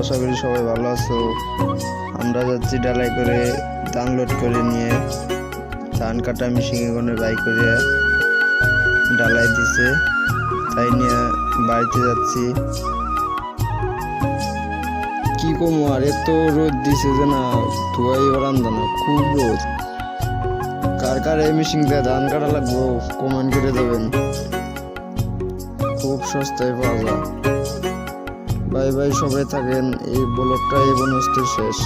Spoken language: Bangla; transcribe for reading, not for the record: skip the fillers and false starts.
আশা করি সবাই ভালো আছো। আমরা যাচ্ছি ডালাই করে ধান লোড করে নিয়ে, ধান কাটা মেশিনে করে বাই করে ডালাই দিছে, তাই নিয়ে বাড়িতে যাচ্ছি। কি কম আর এত রোদ দিছে যে না ধোয়াই বারান্দা না, খুব রোদ। কার কার এই মেশিন দিয়ে ধান কাটা লাগবো কমেন্ট করে দেবেন, খুব সস্তায় পাওয়া যায়। বাই বাই, সবাই থাকেন। এই ব্লগটা এই বনস্তে শেষ।